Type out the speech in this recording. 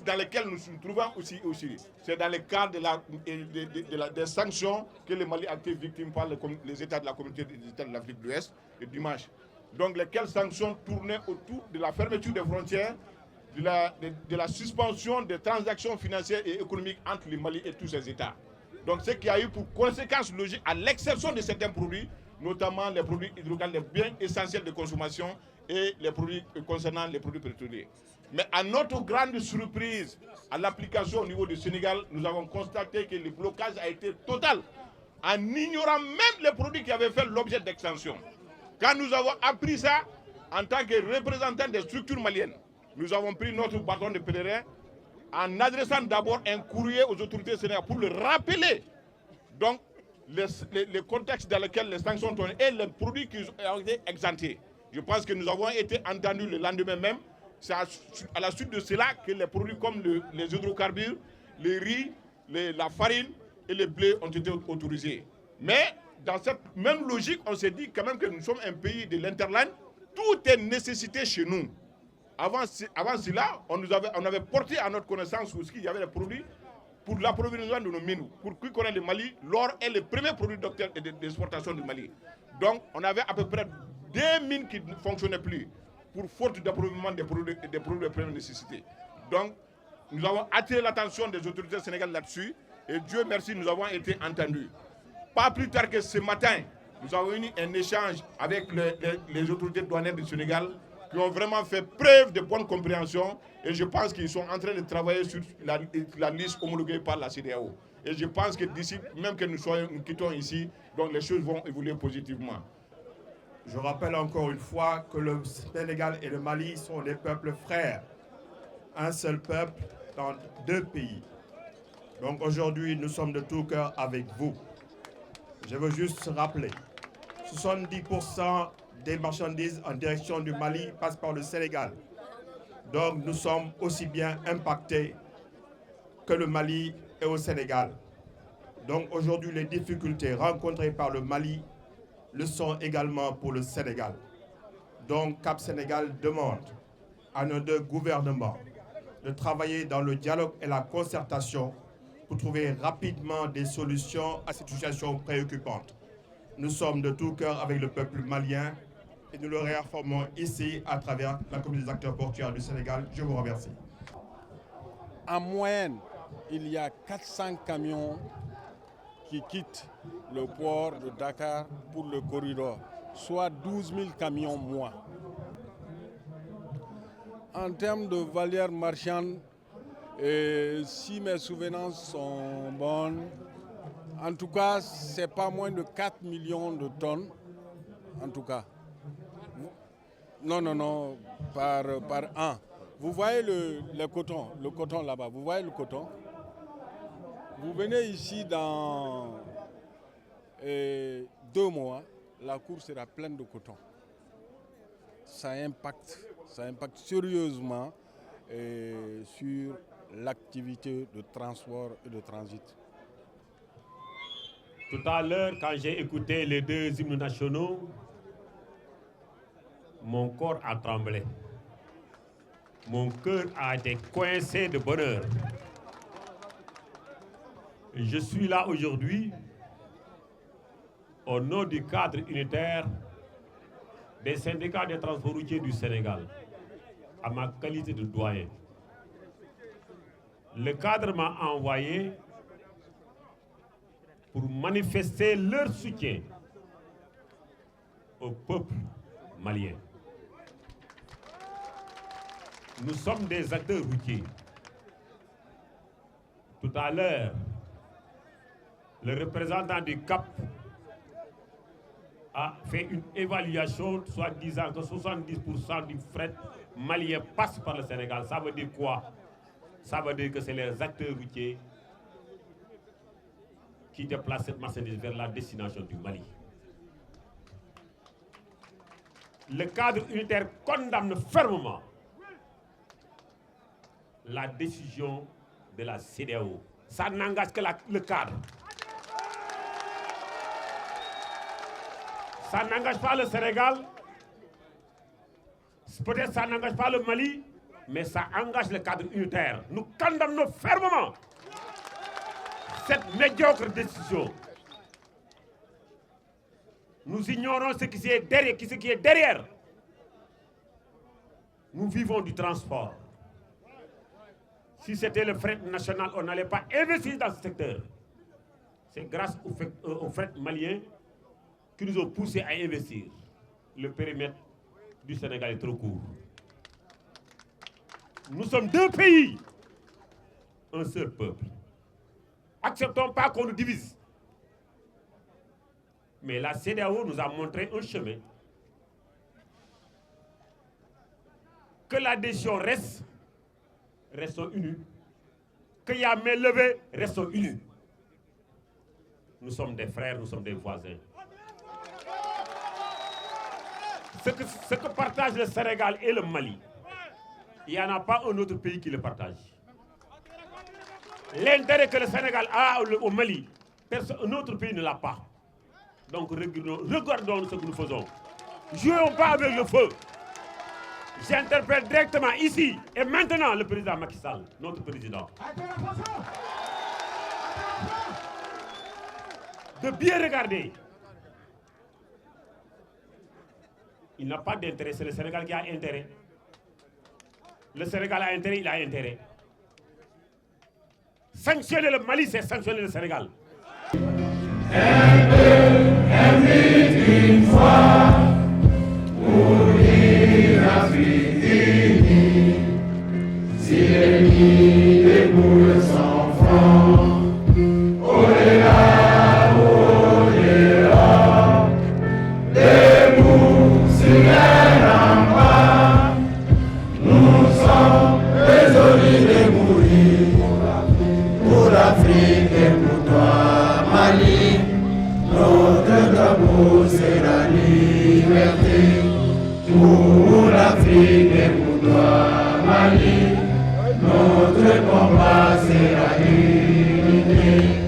contexte dans lequel nous nous trouvons aussi, c'est dans le cadre des sanctions que le Mali a été victime par les États de la communauté des États de l'Afrique de l'Ouest et dimanche. Donc lesquelles sanctions tournaient autour de la fermeture des frontières, de la suspension des transactions financières et économiques entre le Mali et tous ces États. Donc ce qui a eu pour conséquence logique, à l'exception de certains produits, notamment les produits hydrocarbures, les biens essentiels de consommation et les produits concernant les produits pétroliers. Mais à notre grande surprise, à l'application au niveau du Sénégal, nous avons constaté que le blocage a été total, en ignorant même les produits qui avaient fait l'objet d'extension. Quand nous avons appris ça, en tant que représentants des structures maliennes, nous avons pris notre bâton de pèlerin en adressant d'abord un courrier aux autorités sénégalaises pour le rappeler. Donc, les contextes dans lesquels les sanctions sont et les produits qui ont été exemptés. Je pense que nous avons été entendus le lendemain même. C'est à la suite de cela que les produits comme les hydrocarbures, les riz, la farine et le blé ont été autorisés. Mais dans cette même logique, on s'est dit quand même que nous sommes un pays de l'interland. Tout est nécessité chez nous. Avant cela, on avait porté à notre connaissance qu'il y avait des produits pour l'approvisionnement de nos mines. Pour qui connaît le Mali, l'or est le premier produit d'exportation du Mali. Donc, on avait à peu près 2 mines qui ne fonctionnaient plus pour faute d'approvisionnement des produits de première nécessité. Donc, nous avons attiré l'attention des autorités sénégalaises là-dessus et Dieu merci, nous avons été entendus. Pas plus tard que ce matin, nous avons eu un échange avec les autorités douanières du Sénégal qui ont vraiment fait preuve de bonne compréhension et je pense qu'ils sont en train de travailler sur la liste homologuée par la CEDEAO. Et je pense que d'ici, même que nous quittons ici, donc les choses vont évoluer positivement. Je rappelle encore une fois que le Sénégal et le Mali sont des peuples frères. Un seul peuple dans 2 pays. Donc aujourd'hui, nous sommes de tout cœur avec vous. Je veux juste rappeler, 70% des marchandises en direction du Mali passent par le Sénégal. Donc nous sommes aussi bien impactés que le Mali et au Sénégal. Donc aujourd'hui, les difficultés rencontrées par le Mali le sont également pour le Sénégal. Donc Cap Sénégal demande à nos 2 gouvernements de travailler dans le dialogue et la concertation pour trouver rapidement des solutions à cette situation préoccupante. Nous sommes de tout cœur avec le peuple malien et nous le réaffirmons ici à travers la communauté des acteurs portuaires du Sénégal. Je vous remercie. En moyenne, il y a 400 camions qui quittent le port de Dakar pour le corridor, soit 12 000 camions moins. En termes de valeur marchande, si mes souvenirs sont bonnes, en tout cas, ce n'est pas moins de 4 millions de tonnes, en tout cas. Non, par an. Vous voyez le coton là-bas, vous voyez le coton. Vous venez ici dans 2 mois, la cour sera pleine de coton. Ça impacte sérieusement sur l'activité de transport et de transit. Tout à l'heure, quand j'ai écouté les 2 hymnes nationaux, mon corps a tremblé. Mon cœur a été coincé de bonheur. Je suis là aujourd'hui au nom du cadre unitaire des syndicats des transports routiers du Sénégal, à ma qualité de doyen. Le cadre m'a envoyé pour manifester leur soutien au peuple malien. Nous sommes des acteurs routiers. Tout à l'heure, le représentant du CAP a fait une évaluation, soit disant que 70% du fret malien passe par le Sénégal. Ça veut dire quoi? Ça veut dire que c'est les acteurs routiers qui déplacent cette marchandise vers la destination du Mali. Le cadre unitaire condamne fermement la décision de la CEDEAO. Ça n'engage que le cadre. Ça n'engage pas le Sénégal. Peut-être ça n'engage pas le Mali. mais ça engage le cadre unitaire. Nous condamnons fermement cette médiocre décision. Nous ignorons ce qui est derrière. Nous vivons du transport. Si c'était le fret national, on n'allait pas investir dans ce secteur. C'est grâce au fret malien qui nous ont poussés à investir. Le périmètre du Sénégal est trop court. Nous sommes deux pays, un seul peuple. Acceptons pas qu'on nous divise. Mais la CEDEAO nous a montré un chemin. Que la décision restons unis. Qu'il y a main levée, restons unis. Nous sommes des frères, nous sommes des voisins. Ce que partage le Sénégal et le Mali, il n'y en a pas un autre pays qui le partage. L'intérêt que le Sénégal a au Mali, un autre pays ne l'a pas. Donc regardons ce que nous faisons. Jouons pas avec le feu. J'interpelle directement ici et maintenant le président Macky Sall, notre président, de bien regarder. Il n'a pas d'intérêt, c'est le Sénégal qui a intérêt. Le Sénégal a intérêt, il a intérêt. Sanctionner le Mali, c'est sanctionner le Sénégal. Une fois, mourir la fini, si l'ennemi déboule sans franc, Oléa, Oléa, debout sur les remparts, nous sommes désolés de mourir, pour l'Afrique et pour toi, Mali. Notre drapeau c'est la liberté, pour l'Afrique et pour toi, Mali. Notre combat c'est la unité.